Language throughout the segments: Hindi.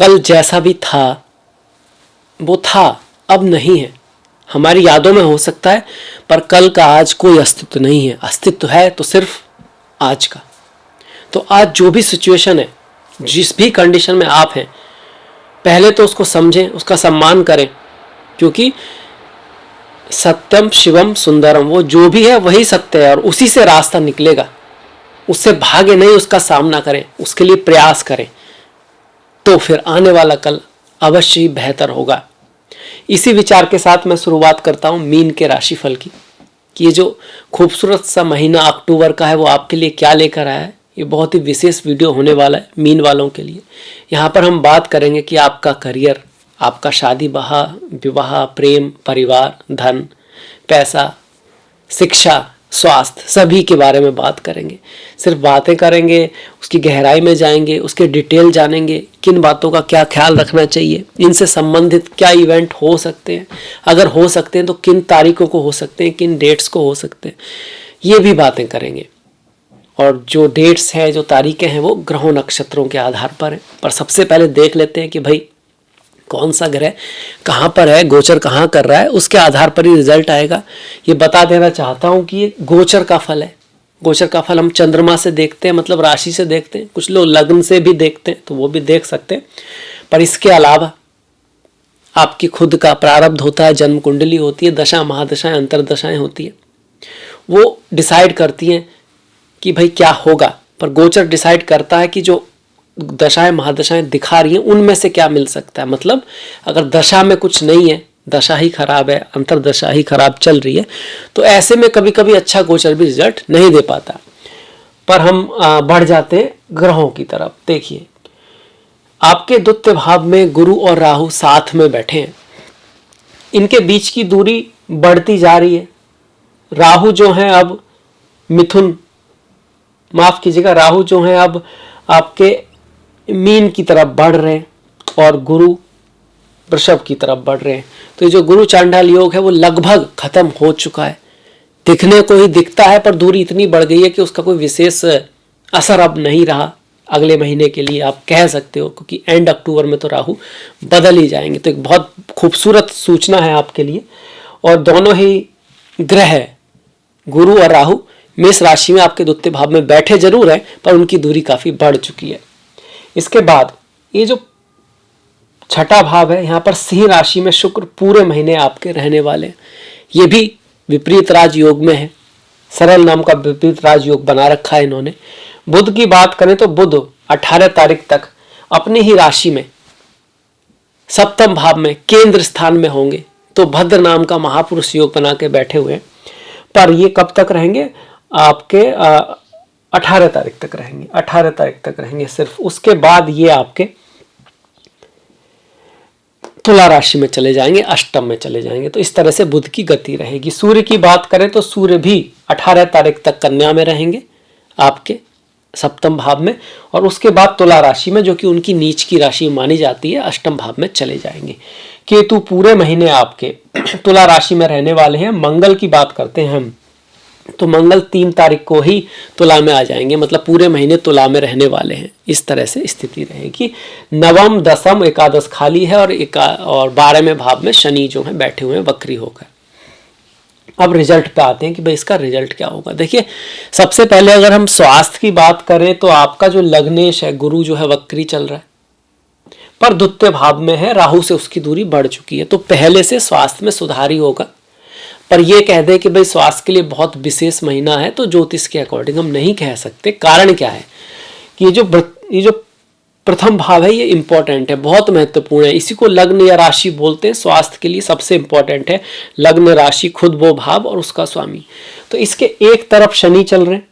कल जैसा भी था वो था, अब नहीं है। हमारी यादों में हो सकता है, पर कल का आज कोई अस्तित्व नहीं है। अस्तित्व है तो सिर्फ आज का। तो आज जो भी सिचुएशन है, जिस भी कंडीशन में आप हैं, पहले तो उसको समझें, उसका सम्मान करें, क्योंकि सत्यम शिवम सुंदरम, वो जो भी है वही सत्य है और उसी से रास्ता निकलेगा। उससे भागे नहीं, उसका सामना करें, उसके लिए प्रयास करें, तो फिर आने वाला कल अवश्य ही बेहतर होगा। इसी विचार के साथ मैं शुरुआत करता हूं मीन के राशिफल की, कि ये जो खूबसूरत सा महीना अक्टूबर का है वो आपके लिए क्या लेकर आया है। ये बहुत ही विशेष वीडियो होने वाला है मीन वालों के लिए। यहाँ पर हम बात करेंगे कि आपका करियर, आपका शादी विवाह, प्रेम, परिवार, धन, पैसा, शिक्षा, स्वास्थ्य, सभी के बारे में बात करेंगे। सिर्फ बातें करेंगे, उसकी गहराई में जाएंगे, उसके डिटेल जानेंगे, किन बातों का क्या ख्याल रखना चाहिए, इनसे संबंधित क्या इवेंट हो सकते हैं, अगर हो सकते हैं तो किन तारीखों को हो सकते हैं, किन डेट्स को हो सकते हैं, ये भी बातें करेंगे। और जो डेट्स हैं, जो तारीखें हैं, वो ग्रहों नक्षत्रों के आधार पर है। पर सबसे पहले देख लेते हैं कि भाई कौन सा ग्रह कहाँ पर है, गोचर कहाँ कर रहा है, उसके आधार पर ही रिजल्ट आएगा। ये बता देना चाहता हूँ कि ये गोचर का फल है। गोचर का फल हम चंद्रमा से देखते हैं, मतलब राशि से देखते हैं, कुछ लोग लग्न से भी देखते हैं, तो वो भी देख सकते हैं। पर इसके अलावा आपकी खुद का प्रारब्ध होता है, जन्म कुंडली होती है, दशा महादशाएं, अंतरदशाएं होती है, वो डिसाइड करती हैं कि भाई क्या होगा। पर गोचर डिसाइड करता है कि जो दशाएं महादशाएं दिखा रही हैं उनमें से क्या मिल सकता है। मतलब अगर दशा में कुछ नहीं है, दशा ही खराब है, अंतरदशा ही खराब चल रही है, तो ऐसे में कभी कभी अच्छा गोचर भी रिजल्ट नहीं दे पाता। पर हम बढ़ जाते हैं ग्रहों की तरफ। देखिए, आपके द्वितीय भाव में गुरु और राहु साथ में बैठे हैं। इनके बीच की दूरी बढ़ती जा रही है। राहु जो है अब मिथुन, माफ कीजिएगा, राहु जो है अब आपके मीन की तरफ बढ़ रहे हैं और गुरु वृषभ की तरफ बढ़ रहे हैं। तो ये जो गुरु चांडाल योग है वो लगभग खत्म हो चुका है। दिखने को ही दिखता है, पर दूरी इतनी बढ़ गई है कि उसका कोई विशेष असर अब नहीं रहा अगले महीने के लिए, आप कह सकते हो, क्योंकि एंड अक्टूबर में तो राहु बदल ही जाएंगे। तो एक बहुत खूबसूरत सूचना है आपके लिए। और दोनों ही ग्रह, गुरु और राहु, मेष राशि में आपके द्वितीय भाव में बैठे जरूर है, पर उनकी दूरी काफी बढ़ चुकी है। इसके बाद ये जो छठा भाव है, यहाँ पर सिंह राशि में शुक्र पूरे महीने आपके रहने वाले हैं। ये भी विपरीत राजयोग में है। सरल नाम का विपरीत राजयोग बना रखा है इन्होंने। बुध की बात करें तो बुध 18 तारीख तक अपनी ही राशि में सप्तम भाव में केंद्र स्थान में होंगे। तो भद्र नाम का महापुरुष योग बना के बैठे हुए हैं। पर ये कब तक रहेंगे? आपके 18 तारीख तक रहेंगे। 18 तारीख तक रहेंगे सिर्फ। उसके बाद ये आपके तुला राशि में चले जाएंगे, अष्टम में चले जाएंगे। तो इस तरह से बुध की गति रहेगी। सूर्य की बात करें तो सूर्य भी 18 तारीख तक कन्या में रहेंगे आपके सप्तम भाव में, और उसके बाद तुला राशि में, जो कि उनकी नीच की राशि मानी जाती है, अष्टम भाव में चले जाएंगे। केतु पूरे महीने आपके तुला राशि में रहने वाले हैं। मंगल की बात करते हैं हम तो मंगल 3 तारीख को ही तुला में आ जाएंगे, मतलब पूरे महीने तुला में रहने वाले हैं। इस तरह से स्थिति रहेगी। नवम, दसम, एकादश खाली है और 12वें भाव में शनि जो है बैठे हुए हैं वक्री होकर। अब रिजल्ट पे आते हैं कि भाई इसका रिजल्ट क्या होगा। देखिए, सबसे पहले अगर हम स्वास्थ्य की बात करें तो आपका जो लग्नेश है, गुरु जो है वक्री चल रहा है, पर द्वितीय भाव में है, राहु से उसकी दूरी बढ़ चुकी है। तो पहले से स्वास्थ्य में सुधार ही होगा। पर यह कह दे कि भाई स्वास्थ्य के लिए बहुत विशेष महीना है, तो ज्योतिष के अकॉर्डिंग हम नहीं कह सकते। कारण क्या है कि ये जो प्रथम भाव है ये इंपॉर्टेंट है, बहुत महत्वपूर्ण है। इसी को लग्न या राशि बोलते हैं। स्वास्थ्य के लिए सबसे इंपॉर्टेंट है लग्न, राशि, खुद वो भाव और उसका स्वामी। तो इसके एक तरफ शनि चल रहे हैं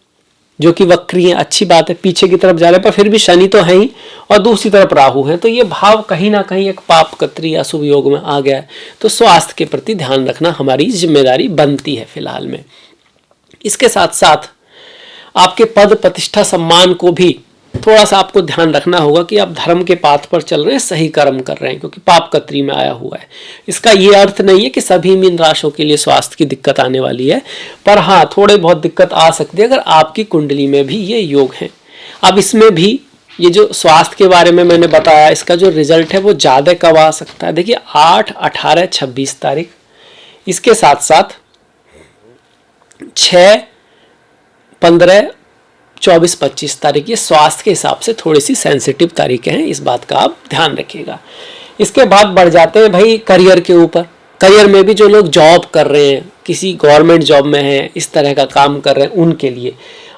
जो कि वक्री है, अच्छी बात है, पीछे की तरफ जा रहे हैं, पर फिर भी शनि तो है ही, और दूसरी तरफ राहु है। तो ये भाव कहीं ना कहीं एक पाप कत्री या शुभ योग में आ गया है। तो स्वास्थ्य के प्रति ध्यान रखना हमारी जिम्मेदारी बनती है फिलहाल में। इसके साथ साथ आपके पद, प्रतिष्ठा, सम्मान को भी थोड़ा सा आपको ध्यान रखना होगा कि आप धर्म के पाथ पर चल रहे हैं, सही कर्म कर रहे हैं, क्योंकि पाप कत्री में आया हुआ है। इसका ये अर्थ नहीं है कि सभी मीन राशियों के लिए स्वास्थ्य की दिक्कत आने वाली है, पर हाँ, थोड़े बहुत दिक्कत आ सकती है अगर आपकी कुंडली में भी ये योग है। अब इसमें भी ये जो स्वास्थ्य के बारे में मैंने बताया, इसका जो रिजल्ट है वो ज़्यादा कब आ सकता है? देखिए 8, 18, 26 तारीख, इसके साथ साथ 6, 15, 24, 25 तारीख, ये स्वास्थ्य के हिसाब से थोड़ी सी सेंसिटिव तारीखें हैं, इस बात का आप ध्यान रखिएगा। इसके बाद बढ़ जाते हैं भाई करियर के ऊपर। करियर में भी जो लोग जॉब कर रहे हैं, किसी गवर्नमेंट जॉब में हैं, इस तरह का काम कर रहे हैं, उनके लिए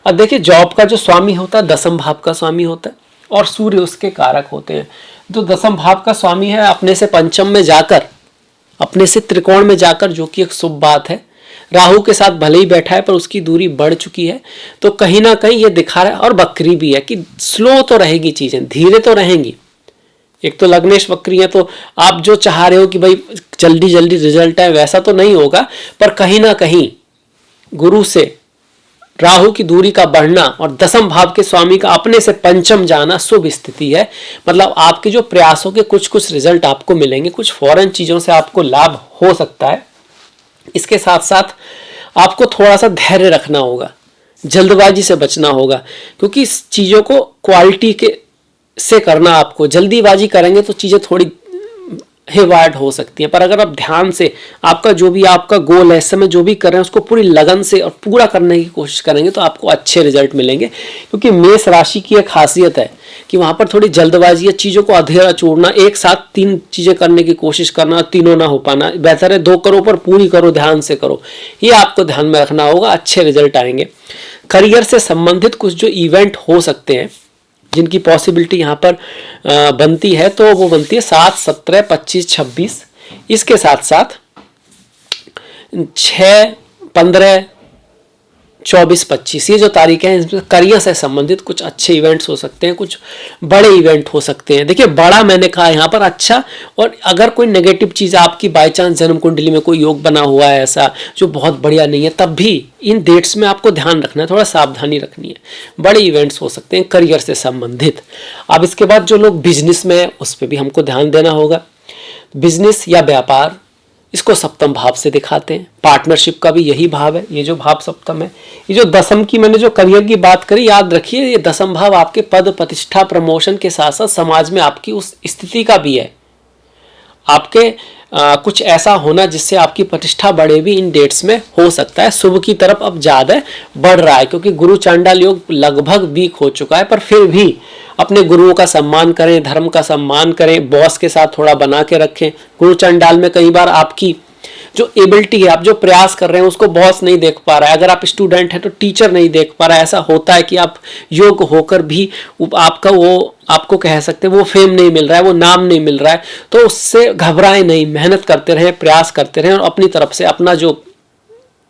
अब देखिए जॉब का जो स्वामी होता है दसम भाव का स्वामी होता है और सूर्य उसके कारक होते हैं। जो दसम भाव का स्वामी है अपने से पंचम में जाकर, अपने से त्रिकोण में जाकर, जो कि एक शुभ बात है, राहु के साथ भले ही बैठा है पर उसकी दूरी बढ़ चुकी है, तो कहीं ना कहीं ये दिखा रहा है। और वक्री भी है कि स्लो तो रहेगी चीजें, धीरे तो रहेंगी। एक तो लग्नेश वक्री है, तो आप जो चाह रहे हो कि भाई जल्दी जल्दी रिजल्ट है, वैसा तो नहीं होगा, पर कहीं ना कहीं गुरु से राहु की दूरी का बढ़ना और दसम भाव के स्वामी का अपने से पंचम जाना शुभ स्थिति है। मतलब आपके जो प्रयासों के कुछ कुछ रिजल्ट आपको मिलेंगे, कुछ फॉरेन चीजों से आपको लाभ हो सकता है। इसके साथ साथ आपको थोड़ा सा धैर्य रखना होगा, जल्दबाजी से बचना होगा, क्योंकि इस चीजों को क्वालिटी के से करना। आपको जल्दीबाजी करेंगे तो चीजें थोड़ी हेवार्ड हो सकती हैं, पर अगर आप ध्यान से आपका जो भी आपका गोल है, इस समय जो भी कर रहे हैं उसको पूरी लगन से और पूरा करने की कोशिश करेंगे तो आपको अच्छे रिजल्ट मिलेंगे। क्योंकि मेष राशि की एक खासियत है कि वहां पर थोड़ी जल्दबाजी है, चीजों को अधेरा छोड़ना, एक साथ 3 चीजें करने की कोशिश करना, तीनों ना हो पाना। बेहतर है 2 करो पर पूरी करो, ध्यान से करो, ये आपको ध्यान में रखना होगा, अच्छे रिजल्ट आएंगे। करियर से संबंधित कुछ जो इवेंट हो सकते हैं जिनकी पॉसिबिलिटी यहाँ पर बनती है, तो वो बनती है 7, 17, 25, 26। इसके साथ साथ 6, 15, 24, 25 ये जो तारीखें हैं, इसमें करियर से संबंधित कुछ अच्छे इवेंट्स हो सकते हैं, कुछ बड़े इवेंट हो सकते हैं। देखिए बड़ा मैंने कहा यहाँ पर अच्छा, और अगर कोई नेगेटिव चीज़ आपकी बाय चांस जन्म कुंडली में कोई योग बना हुआ है ऐसा जो बहुत बढ़िया नहीं है, तब भी इन डेट्स में आपको ध्यान रखना है, थोड़ा सावधानी रखनी है। बड़े इवेंट्स हो सकते हैं करियर से संबंधित। अब इसके बाद जो लोग बिजनेस में है उस पर भी हमको ध्यान देना होगा। बिजनेस या व्यापार, इसको सप्तम भाव से दिखाते हैं। पार्टनरशिप का भी यही भाव है, ये जो भाव सप्तम है। ये जो दसम की मैंने जो करियर की बात करी, याद रखिए ये दसम भाव आपके पद प्रतिष्ठा प्रमोशन के साथ साथ समाज में आपकी उस स्थिति का भी है। आपके कुछ ऐसा होना जिससे आपकी प्रतिष्ठा बढ़े भी इन डेट्स में हो सकता है। शुभ की तरफ अब ज्यादा बढ़ रहा है, क्योंकि गुरु चांडाल योग लगभग वीक हो चुका है, पर फिर भी अपने गुरुओं का सम्मान करें, धर्म का सम्मान करें, बॉस के साथ थोड़ा बना के रखें। गुरु चांडाल में कई बार आपकी जो एबिलिटी है, आप जो प्रयास कर रहे हैं उसको बॉस नहीं देख पा रहा है। अगर आप स्टूडेंट हैं तो टीचर नहीं देख पा रहा है। ऐसा होता है कि आप योग्य होकर भी आपका वो, आपको कह सकते हैं वो फेम नहीं मिल रहा है, वो नाम नहीं मिल रहा है, तो उससे घबराएं नहीं, मेहनत करते रहें, प्रयास करते रहें और अपनी तरफ से अपना जो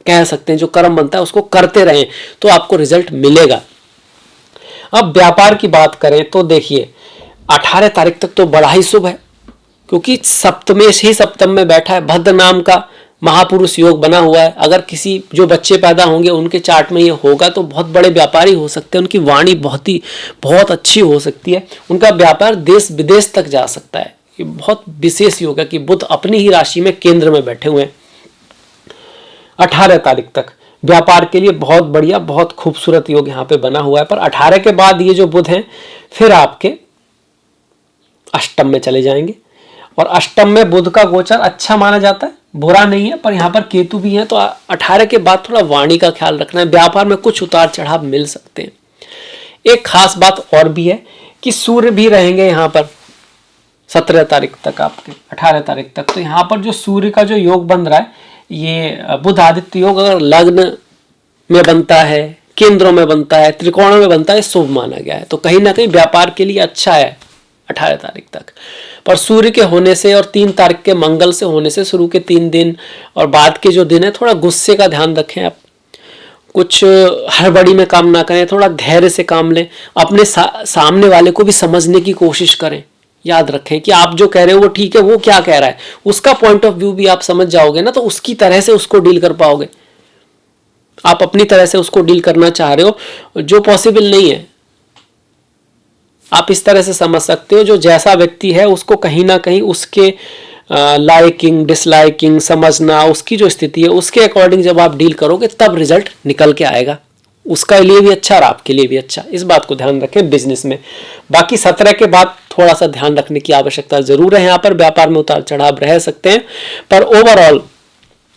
कह सकते हैं जो कर्म बनता है उसको करते रहें, तो आपको रिजल्ट मिलेगा। अब व्यापार की बात करें तो देखिए 18 तारीख तक तो बड़ा ही शुभ है, क्योंकि सप्तमेश ही सप्तम में बैठा है, भद्र नाम का महापुरुष योग बना हुआ है। अगर किसी जो बच्चे पैदा होंगे उनके चार्ट में ये होगा तो बहुत बड़े व्यापारी हो सकते हैं, उनकी वाणी बहुत अच्छी हो सकती है, उनका व्यापार देश विदेश तक जा सकता है। ये बहुत विशेष योग है कि बुध अपनी ही राशि में केंद्र में बैठे हुए हैं 18 तारीख तक। व्यापार के लिए बहुत बढ़िया, बहुत खूबसूरत योग यहाँ पे बना हुआ है। पर 18 के बाद ये जो बुध हैं फिर आपके अष्टम में चले जाएंगे, और अष्टम में बुध का गोचर अच्छा माना जाता है, बुरा नहीं है, पर यहाँ पर केतु भी है, तो 18 के बाद थोड़ा वाणी का ख्याल रखना है। व्यापार में कुछ उतार चढ़ाव मिल सकते हैं। एक खास बात और भी है कि सूर्य भी रहेंगे यहाँ पर 17 तारीख तक, आपके 18 तारीख तक। तो यहाँ पर जो सूर्य का जो योग बन रहा है, ये बुध आदित्य योग अगर लग्न में बनता है, केंद्रों में बनता है, त्रिकोणों में बनता है, शुभ माना गया है। तो कहीं ना कहीं व्यापार के लिए अच्छा है 18 तारीख तक। पर सूर्य के होने से और 3 तारीख के मंगल से होने से शुरू के 3 दिन और बाद के जो दिन है, थोड़ा गुस्से का ध्यान रखें आप, कुछ हड़बड़ी में काम ना करें, थोड़ा धैर्य से काम लें, अपने सामने वाले को भी समझने की कोशिश करें। याद रखें कि आप जो कह रहे हो वो ठीक है, वो क्या कह रहा है उसका पॉइंट ऑफ व्यू भी आप समझ जाओगे ना, तो उसकी तरह से उसको डील कर पाओगे। आप अपनी तरह से उसको डील करना चाह रहे हो जो पॉसिबल नहीं है, आप इस तरह से समझ सकते हो जो जैसा व्यक्ति है उसको कहीं ना कहीं उसके लाइकिंग डिसलाइकिंग समझना, उसकी जो स्थिति है उसके अकॉर्डिंग जब आप डील करोगे तब रिजल्ट निकल के आएगा। उसका लिए भी अच्छा और आपके लिए भी अच्छा। इस बात को ध्यान रखें बिजनेस में। बाकी 17 के बाद थोड़ा सा ध्यान रखने की आवश्यकता जरूर है। यहाँ पर व्यापार में उतार चढ़ाव रह सकते हैं, पर ओवरऑल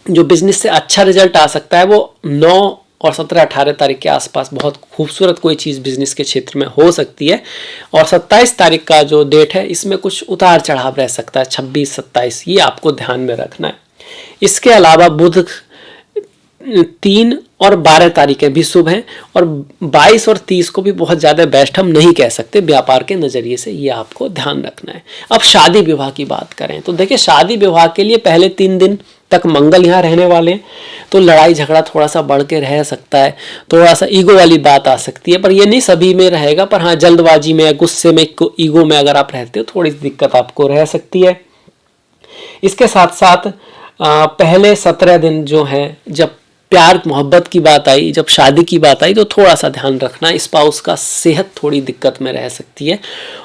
जो बिजनेस से अच्छा रिजल्ट आ सकता है वो 9 और 17-18 तारीख के आसपास बहुत खूबसूरत कोई चीज़ बिजनेस के क्षेत्र में हो सकती है। और 27 तारीख का जो डेट है इसमें कुछ उतार चढ़ाव रह सकता है, 26-27, ये आपको ध्यान में रखना है। इसके अलावा बुध 3 और 12 तारीखें भी शुभ हैं, और 22 और 30 को भी बहुत ज़्यादा बेस्ट हम नहीं कह सकते व्यापार के नज़रिए से, ये आपको ध्यान रखना है। अब शादी विवाह की बात करें तो देखिए, शादी विवाह के लिए पहले 3 दिन तक मंगल यहाँ रहने वाले हैं, तो लड़ाई झगड़ा थोड़ा सा बढ़ के रह सकता है, थोड़ा सा ईगो वाली बात आ सकती है, पर ये नहीं सभी में रहेगा। पर हाँ, जल्दबाजी में, गुस्से में, ईगो में अगर आप रहते हो थोड़ी दिक्कत आपको रह सकती है। इसके साथ साथ पहले 17 दिन जो है, जब प्यार मोहब्बत की बात आई, जब शादी की बात आई, तो थोड़ा सा ध्यान रखना, स्पाउस का सेहत थोड़ी दिक्कत में रह सकती है।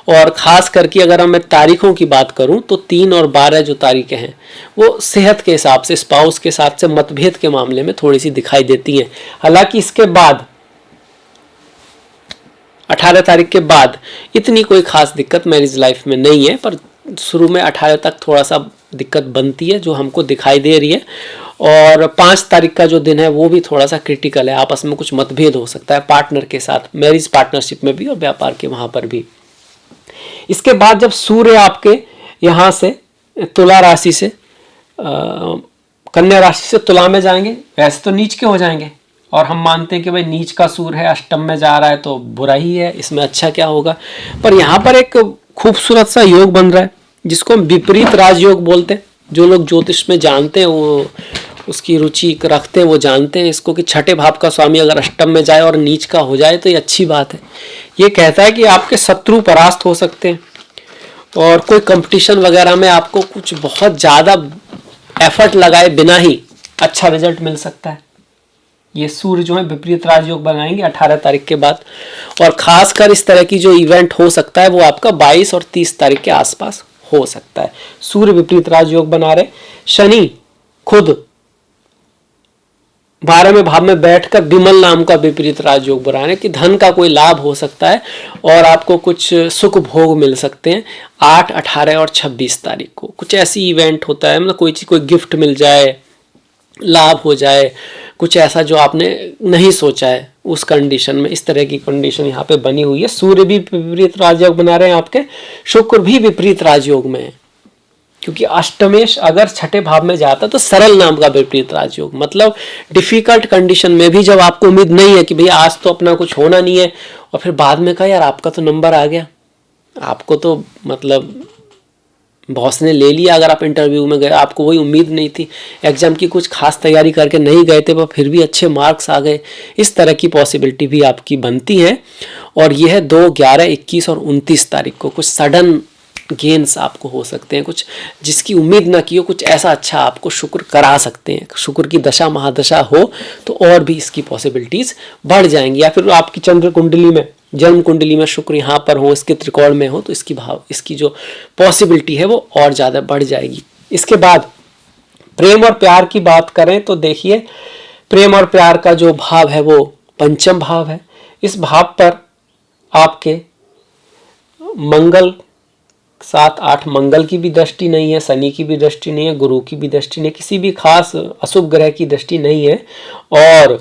और ख़ास करके अगर मैं तारीखों की बात करूं तो 3 और 12 जो तारीखें हैं वो सेहत के हिसाब से, स्पाउस के हिसाब से मतभेद के मामले में थोड़ी सी दिखाई देती हैं। हालांकि इसके बाद 18 तारीख के बाद इतनी कोई खास दिक्कत मैरिज लाइफ में नहीं है, पर शुरू में 18 तक थोड़ा सा दिक्कत बनती है जो हमको दिखाई दे रही है। और 5 तारीख का जो दिन है वो भी थोड़ा सा क्रिटिकल है, आपस में कुछ मतभेद हो सकता है पार्टनर के साथ, मैरिज पार्टनरशिप में भी और व्यापार के वहाँ पर भी। इसके बाद जब सूर्य आपके यहाँ से तुला राशि से कन्या राशि से तुला में जाएंगे, वैसे तो नीच के हो जाएंगे, और हम मानते हैं कि भाई नीच का सूर्य है, अष्टम में जा रहा है तो बुरा ही है, इसमें अच्छा क्या होगा। पर यहाँ पर एक खूबसूरत सा योग बन रहा है जिसको हम विपरीत राजयोग बोलते हैं। जो लोग ज्योतिष में जानते हैं, वो उसकी रुचि रखते हैं, वो जानते हैं इसको कि छठे भाव का स्वामी अगर अष्टम में जाए और नीच का हो जाए तो ये अच्छी बात है। ये कहता है कि आपके शत्रु परास्त हो सकते हैं, और कोई कंपटीशन वगैरह में आपको कुछ बहुत ज़्यादा एफर्ट लगाए बिना ही अच्छा रिजल्ट मिल सकता है। ये सूर्य जो है विपरीत राजयोग बनाएंगे 18 तारीख के बाद, और खासकर इस तरह की जो इवेंट हो सकता है वो आपका 22 और 30 तारीख के आसपास हो सकता है। सूर्य विपरीत राजयोग बना रहे, शनि खुद 12वें भाव में बैठकर विमल नाम का विपरीत राजयोग बना रहे कि धन का कोई लाभ हो सकता है और आपको कुछ सुख भोग मिल सकते हैं। 8, 18 और 26 तारीख को कुछ ऐसी इवेंट होता है, मतलब कोई चीज, कोई गिफ्ट मिल जाए, लाभ हो जाए, कुछ ऐसा जो आपने नहीं सोचा है उस कंडीशन में, इस तरह की कंडीशन यहाँ पे बनी हुई है। सूर्य भी विपरीत राजयोग बना रहे हैं आपके, शुक्र भी विपरीत राजयोग में है, क्योंकि अष्टमेश अगर छठे भाव में जाता तो सरल नाम का विपरीत राजयोग, मतलब डिफिकल्ट कंडीशन में भी जब आपको उम्मीद नहीं है कि भैया आज तो अपना कुछ होना नहीं है, और फिर बाद में कहा यार आपका तो नंबर आ गया, आपको तो मतलब बॉस ने ले लिया, अगर आप इंटरव्यू में गए, आपको वही उम्मीद नहीं थी, एग्जाम की कुछ खास तैयारी करके नहीं गए थे पर फिर भी अच्छे मार्क्स आ गए, इस तरह की पॉसिबिलिटी भी आपकी बनती है। और यह है 2, 11, 21 और 29 तारीख को कुछ सडन गेन्स आपको हो सकते हैं, कुछ जिसकी उम्मीद ना की हो, कुछ ऐसा अच्छा आपको शुक्र करा सकते हैं। शुक्र की दशा महादशा हो तो और भी इसकी पॉसिबिलिटीज बढ़ जाएंगी, या फिर आपकी चंद्र कुंडली में, जन्म कुंडली में शुक्र यहाँ पर हो, इसके त्रिकोण में हो, तो इसकी जो पॉसिबिलिटी है वो और ज़्यादा बढ़ जाएगी। इसके बाद प्रेम और प्यार की बात करें तो देखिए, प्रेम और प्यार का जो भाव है वो पंचम भाव है। इस भाव पर आपके मंगल 7, 8, मंगल की भी दृष्टि नहीं है, शनि की भी दृष्टि नहीं है, गुरु की भी दृष्टि नहीं है, किसी भी खास अशुभ ग्रह की दृष्टि नहीं है। और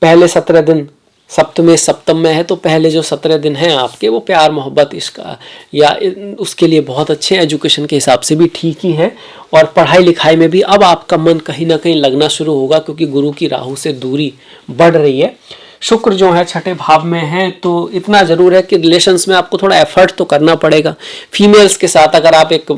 पहले 17 दिन सप्तम में है, तो पहले जो 17 दिन हैं आपके वो प्यार मोहब्बत इसका या उसके लिए बहुत अच्छे, एजुकेशन के हिसाब से भी ठीक ही हैं। और पढ़ाई लिखाई में भी अब आपका मन कहीं ना कहीं लगना शुरू होगा, क्योंकि गुरु की राहु से दूरी बढ़ रही है। शुक्र जो है छठे भाव में है, तो इतना जरूर है कि रिलेशंस में आपको थोड़ा एफर्ट तो करना पड़ेगा। फीमेल्स के साथ अगर आप एक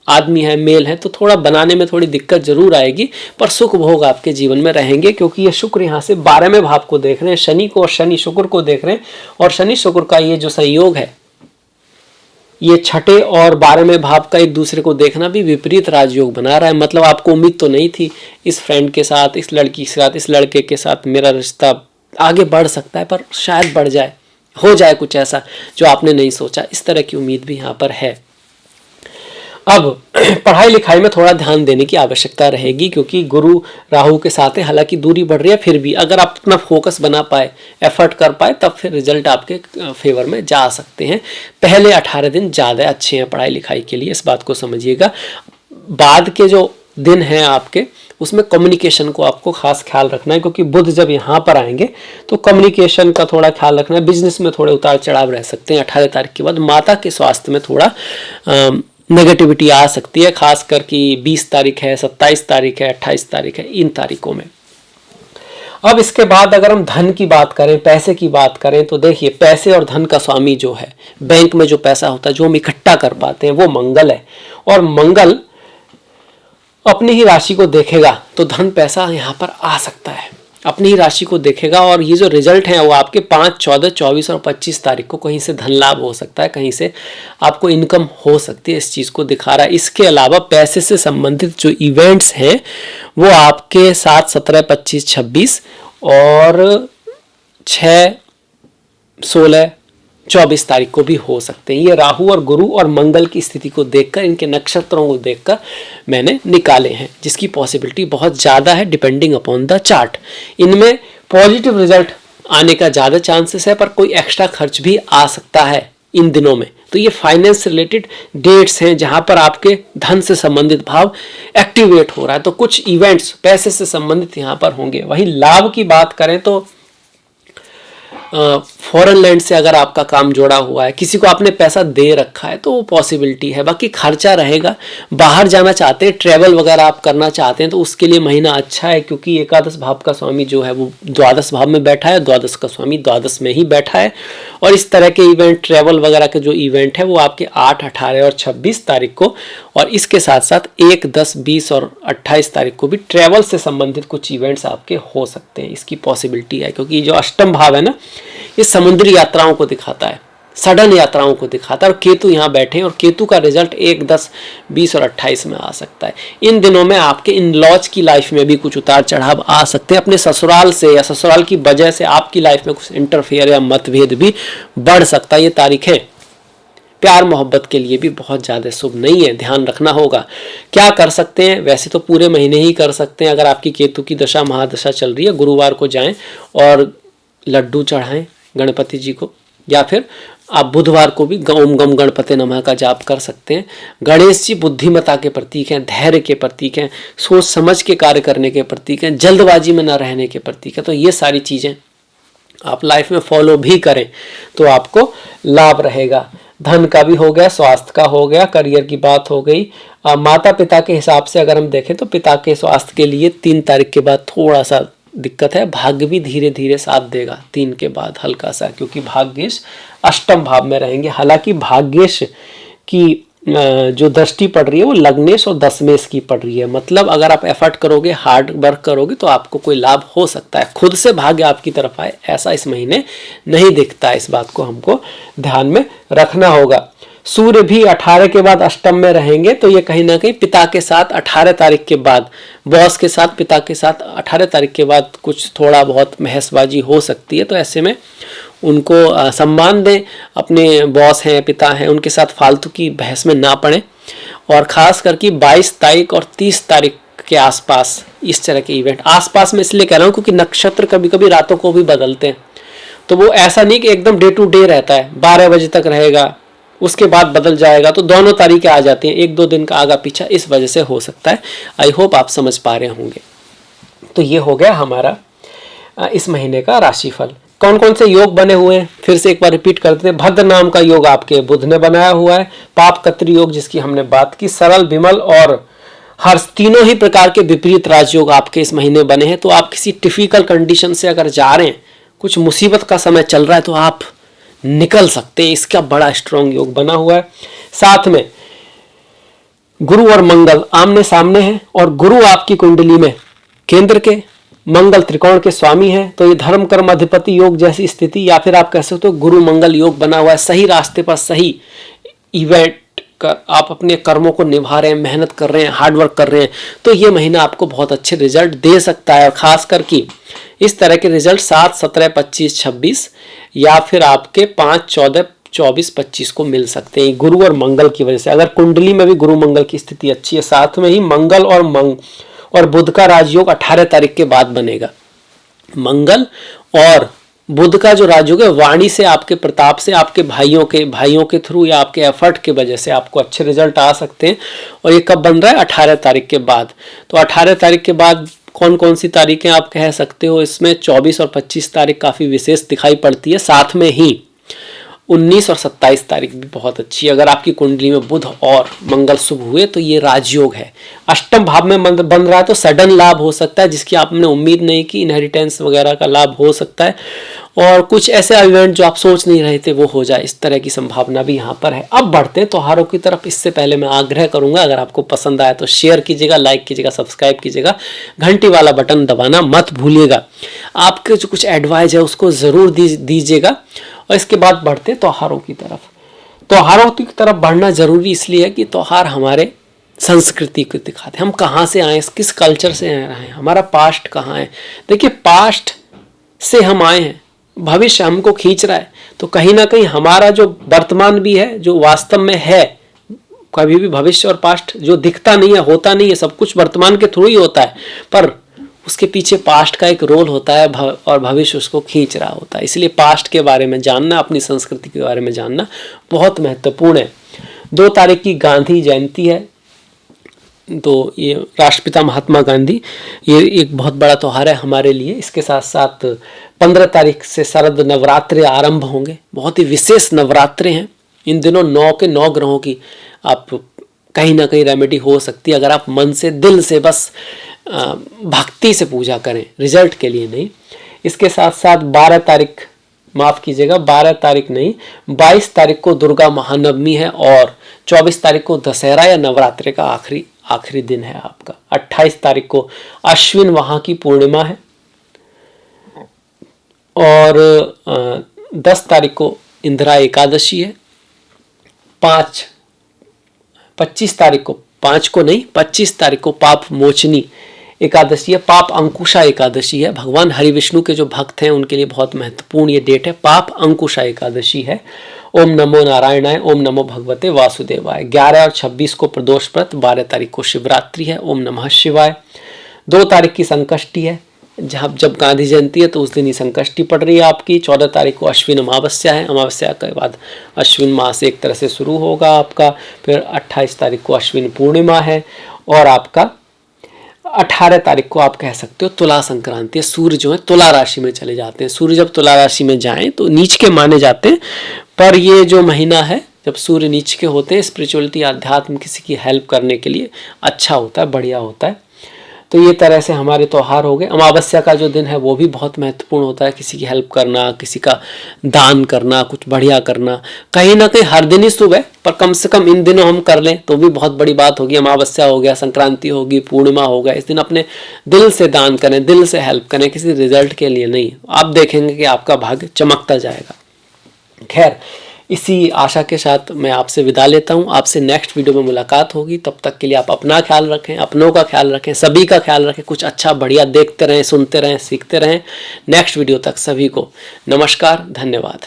आदमी है, मेल है, तो थोड़ा बनाने में थोड़ी दिक्कत जरूर आएगी, पर सुख भोग आपके जीवन में रहेंगे, क्योंकि ये शुक्र यहाँ से 12वें भाव को देख रहे हैं, शनि को और शनि शुक्र को देख रहे हैं। और शनि शुक्र का ये जो संयोग है, ये छठे और 12वें भाव का एक दूसरे को देखना भी विपरीत राजयोग बना रहा है। मतलब आपको उम्मीद तो नहीं थी इस फ्रेंड के साथ, इस लड़की के साथ, इस लड़के के साथ मेरा रिश्ता आगे बढ़ सकता है, पर शायद बढ़ जाए, हो जाए कुछ ऐसा जो आपने नहीं सोचा, इस तरह की उम्मीद भी यहाँ पर है। अब पढ़ाई लिखाई में थोड़ा ध्यान देने की आवश्यकता रहेगी, क्योंकि गुरु राहु के साथ है, हालांकि दूरी बढ़ रही है, फिर भी अगर आप अपना फोकस बना पाए, एफर्ट कर पाए, तब फिर रिजल्ट आपके फेवर में जा सकते हैं। पहले 18 दिन ज़्यादा अच्छे हैं पढ़ाई लिखाई के लिए, इस बात को समझिएगा। बाद के जो दिन हैं आपके, उसमें कम्युनिकेशन को आपको खास ख्याल रखना है, क्योंकि बुध जब यहाँ पर आएंगे तो कम्युनिकेशन का थोड़ा ख्याल रखना है। बिजनेस में थोड़े उतार चढ़ाव रह सकते हैं 18 तारीख के बाद। माता के स्वास्थ्य में थोड़ा नेगेटिविटी आ सकती है, खासकर कि 20 तारीख है, 27 तारीख है, 28 तारीख है, इन तारीखों में। अब इसके बाद अगर हम धन की बात करें, पैसे की बात करें, तो देखिए पैसे और धन का स्वामी जो है, बैंक में जो पैसा होता है, जो हम इकट्ठा कर पाते हैं, वो मंगल है। और मंगल अपनी ही राशि को देखेगा तो धन पैसा यहाँ पर आ सकता है, अपनी ही राशि को देखेगा। और ये जो रिजल्ट है वो आपके 5, 14, 24 और 25 तारीख को कहीं से धन लाभ हो सकता है, कहीं से आपको इनकम हो सकती है, इस चीज़ को दिखा रहा है। इसके अलावा पैसे से संबंधित जो इवेंट्स हैं वो आपके 7, 17, 25, 26 और 6, 16, 24 तारीख को भी हो सकते हैं। ये राहु और गुरु और मंगल की स्थिति को देखकर, इनके नक्षत्रों को देखकर मैंने निकाले हैं, जिसकी पॉसिबिलिटी बहुत ज़्यादा है डिपेंडिंग अपॉन द चार्ट। इनमें पॉजिटिव रिजल्ट आने का ज़्यादा चांसेस है, पर कोई एक्स्ट्रा खर्च भी आ सकता है इन दिनों में। तो ये फाइनेंस रिलेटेड डेट्स हैं जहाँ पर आपके धन से संबंधित भाव एक्टिवेट हो रहा है, तो कुछ इवेंट्स पैसे से संबंधित यहाँ पर होंगे। वहीं लाभ की बात करें तो फॉरेन लैंड से अगर आपका काम जुड़ा हुआ है, किसी को आपने पैसा दे रखा है, तो वो पॉसिबिलिटी है। बाकी खर्चा रहेगा। बाहर जाना चाहते हैं, ट्रैवल वगैरह आप करना चाहते हैं, तो उसके लिए महीना अच्छा है, क्योंकि एकादश भाव का स्वामी जो है वो द्वादश भाव में बैठा है, द्वादश का स्वामी द्वादश में ही बैठा है। और इस तरह के इवेंट, ट्रैवल वगैरह के जो इवेंट है वो आपके 8, 18 और 26 तारीख को, और इसके साथ साथ 1, 10, 20 और 28 तारीख को भी ट्रैवल से संबंधित कुछ इवेंट्स आपके हो सकते हैं। इसकी पॉसिबिलिटी है, क्योंकि जो अष्टम भाव है ना, ये समुद्री यात्राओं को दिखाता है, सडन यात्राओं को दिखाता है। और केतु यहाँ बैठे हैं, और केतु का रिजल्ट 1, 10, 20 और 28 में आ सकता है। इन दिनों में आपके इन लॉज की लाइफ में भी कुछ उतार चढ़ाव आ सकते हैं। अपने ससुराल से या ससुराल की वजह से आपकी लाइफ में कुछ इंटरफेयर या मतभेद भी बढ़ सकता है। ये तारीखें प्यार मोहब्बत के लिए भी बहुत ज़्यादा शुभ नहीं है, ध्यान रखना होगा। क्या कर सकते हैं? वैसे तो पूरे महीने ही कर सकते हैं। अगर आपकी केतु की दशा महादशा चल रही है, गुरुवार को जाएं और लड्डू चढ़ाएं गणपति जी को, या फिर आप बुधवार को भी ओम गम गणपति नमः का जाप कर सकते हैं। गणेश जी बुद्धिमत्ता के प्रतीक हैं, धैर्य के प्रतीक हैं, सोच समझ के कार्य करने के प्रतीक हैं, जल्दबाजी में न रहने के प्रतीक हैं। तो ये सारी चीज़ें आप लाइफ में फॉलो भी करें तो आपको लाभ रहेगा। धन का भी हो गया, स्वास्थ्य का हो गया, करियर की बात हो गई। माता पिता के हिसाब से अगर हम देखें तो पिता के स्वास्थ्य के लिए 3 तारीख के बाद थोड़ा सा दिक्कत है। भाग्य भी धीरे धीरे साथ देगा 3 के बाद हल्का सा, क्योंकि भाग्येश अष्टम भाव में रहेंगे। हालांकि भाग्येश की जो दृष्टि पड़ रही है वो लग्नेश और दशमेश की पड़ रही है। मतलब अगर आप एफर्ट करोगे, हार्ड वर्क करोगे, तो आपको कोई लाभ हो सकता है। खुद से भाग्य आपकी तरफ आए ऐसा इस महीने नहीं दिखता है। इस बात को हमको ध्यान में रखना होगा। सूर्य भी 18 के बाद अष्टम में रहेंगे, तो ये कहीं ना कहीं पिता के साथ 18 तारीख के बाद, बॉस के साथ, पिता के साथ 18 तारीख के बाद कुछ थोड़ा बहुत बहसबाजी हो सकती है। तो ऐसे में उनको सम्मान दें। अपने बॉस हैं, पिता हैं, उनके साथ फालतू की बहस में ना पड़ें। और ख़ास करके 22 तारीख और 30 तारीख के आसपास इस तरह के इवेंट, आसपास में इसलिए कह रहा हूँ क्योंकि नक्षत्र कभी कभी रातों को भी बदलते हैं। तो वो ऐसा नहीं कि एकदम डे टू डे रहता है, 12 बजे तक रहेगा, उसके बाद बदल जाएगा। तो दोनों तारीखें आ जाती हैं, 1-2 दिन का आगा पीछा इस वजह से हो सकता है। आई होप आप समझ पा रहे होंगे। तो ये हो गया हमारा इस महीने का राशिफल। कौन कौन से योग बने हुए हैं फिर से एक बार रिपीट करते हैं। भद्र नाम का योग आपके बुध ने बनाया हुआ है। पाप कत्री योग जिसकी हमने बात की, सरल, विमल और हर तीनों ही प्रकार के विपरीत राजयोग आपके इस महीने बने हैं। तो आप किसी टिफिकल कंडीशन से अगर जा रहे हैं, कुछ मुसीबत का समय चल रहा है, तो आप निकल सकते हैं। इसका बड़ा स्ट्रॉन्ग योग बना हुआ है। साथ में गुरु और मंगल आमने सामने हैं, और गुरु आपकी कुंडली में केंद्र के, मंगल त्रिकोण के स्वामी हैं। तो ये धर्म कर्म अधिपति योग जैसी स्थिति, या फिर आप कह सकते हो गुरु मंगल योग बना हुआ है। सही रास्ते पर सही इवेंट कर आप अपने कर्मों को निभा रहे हैं, मेहनत कर रहे हैं, हार्डवर्क कर रहे हैं, तो ये महीना आपको बहुत अच्छे रिजल्ट दे सकता है। और खास करके इस तरह के रिजल्ट 7, 17, 25, 26 या फिर आपके 5, 14, 24-25 को मिल सकते हैं गुरु और मंगल की वजह से। अगर कुंडली में भी गुरु मंगल की स्थिति अच्छी है, साथ में ही मंगल और बुध का राजयोग 18 तारीख के बाद बनेगा। मंगल और बुध का जो राजयोग है, वाणी से, आपके प्रताप से, आपके भाइयों के थ्रू या आपके एफर्ट के वजह से आपको अच्छे रिजल्ट आ सकते हैं। और ये कब बन रहा है? 18 तारीख के बाद। तो 18 तारीख के बाद कौन कौन सी तारीखें आप कह सकते हो? इसमें 24 और 25 तारीख काफ़ी विशेष दिखाई पड़ती है। साथ में ही 19 और 27 तारीख भी बहुत अच्छी है। अगर आपकी कुंडली में बुध और मंगल शुभ हुए तो ये राजयोग है। अष्टम भाव में बन रहा है तो सडन लाभ हो सकता है जिसकी आपने उम्मीद नहीं की, इनहेरिटेंस वगैरह का लाभ हो सकता है, और कुछ ऐसे इवेंट जो आप सोच नहीं रहे थे वो हो जाए, इस तरह की संभावना भी यहाँ पर है। अब बढ़ते हैं त्योहारों की तरफ। इससे पहले मैं आग्रह करूंगा, अगर आपको पसंद आया तो शेयर कीजिएगा, लाइक कीजिएगा, सब्सक्राइब कीजिएगा, घंटी वाला बटन दबाना मत भूलिएगा। आपके जो कुछ एडवाइस है उसको ज़रूर दीजिएगा। और इसके बाद बढ़ते हैं त्योहारों की तरफ। त्योहारों की तरफ बढ़ना जरूरी इसलिए है कि त्योहार हमारे संस्कृति को दिखाते हैं, हम कहाँ से आए, किस कल्चर से आए हैं, हमारा पास्ट कहाँ है। देखिए, पास्ट से हम आए हैं, भविष्य हमको खींच रहा है, तो कहीं ना कहीं हमारा जो वर्तमान भी है, जो वास्तव में है, कभी भी भविष्य और पास्ट जो दिखता नहीं है, होता नहीं है, सब कुछ वर्तमान के थ्रू ही होता है, पर उसके पीछे पास्ट का एक रोल होता है और भविष्य उसको खींच रहा होता है। इसलिए पास्ट के बारे में जानना, अपनी संस्कृति के बारे में जानना बहुत महत्वपूर्ण है। 2 तारीख की गांधी जयंती है, तो ये राष्ट्रपिता महात्मा गांधी, ये एक बहुत बड़ा त्यौहार है हमारे लिए। इसके साथ साथ 15 तारीख से शरद नवरात्रि आरंभ होंगे, बहुत ही विशेष नवरात्रे हैं। इन दिनों 9 के 9 ग्रहों की आप कहीं ना कहीं रेमेडी हो सकती है, अगर आप मन से, दिल से, बस भक्ति से पूजा करें, रिजल्ट के लिए नहीं। इसके साथ साथ 12 तारीख, माफ़ कीजिएगा 12 तारीख नहीं, 22 तारीख को दुर्गा महानवमी है और 24 तारीख को दशहरा या नवरात्रि का आखिरी दिन है आपका। 28 तारीख को अश्विन माह की पूर्णिमा है और 10 तारीख को इंदिरा एकादशी है। 25 तारीख को, 5 को नहीं, 25 तारीख को पाप मोचनी एकादशी है, पाप अंकुशा एकादशी है। भगवान हरि विष्णु के जो भक्त हैं उनके लिए बहुत महत्वपूर्ण ये डेट है, पाप अंकुशा एकादशी है। ओम नमो नारायणाय, ओम नमो भगवते वासुदेवाय। 11 और 26 को प्रदोष व्रत, 12 तारीख को शिवरात्रि है, ओम नमः शिवाय। 2 तारीख की संकष्टी है, जब गांधी जयंती है तो उस दिन ही संकष्टी पड़ रही है आपकी। 14 तारीख को अश्विन अमावस्या है, अमावस्या के बाद अश्विन मास एक तरह से शुरू होगा आपका। फिर 28 तारीख को अश्विन पूर्णिमा है और आपका 18 तारीख को आप कह सकते हो तुला संक्रांति है। सूर्य जो है तुला राशि में चले जाते हैं। सूर्य जब तुला राशि में जाएं तो नीच के माने जाते हैं, पर ये जो महीना है जब सूर्य नीच के होते हैं, स्पिरिचुअलिटी, अध्यात्म, किसी की हेल्प करने के लिए अच्छा होता है, बढ़िया होता है। तो ये तरह से हमारे त्यौहार हो गए। अमावस्या का जो दिन है वो भी बहुत महत्वपूर्ण होता है, किसी की हेल्प करना, किसी का दान करना, कुछ बढ़िया करना। कहीं ना कहीं हर दिन ही शुभ है, पर कम से कम इन दिनों हम कर लें तो भी बहुत बड़ी बात होगी। अमावस्या हो गया, संक्रांति होगी, पूर्णिमा हो गया, इस दिन अपने दिल से दान करें, दिल से हेल्प करें, किसी रिजल्ट के लिए नहीं। आप देखेंगे कि आपका भाग्य चमकता जाएगा। खैर, इसी आशा के साथ मैं आपसे विदा लेता हूं। आपसे नेक्स्ट वीडियो में मुलाकात होगी। तब तक के लिए आप अपना ख्याल रखें, अपनों का ख्याल रखें, सभी का ख्याल रखें। कुछ अच्छा बढ़िया देखते रहें, सुनते रहें, सीखते रहें। नेक्स्ट वीडियो तक सभी को नमस्कार, धन्यवाद।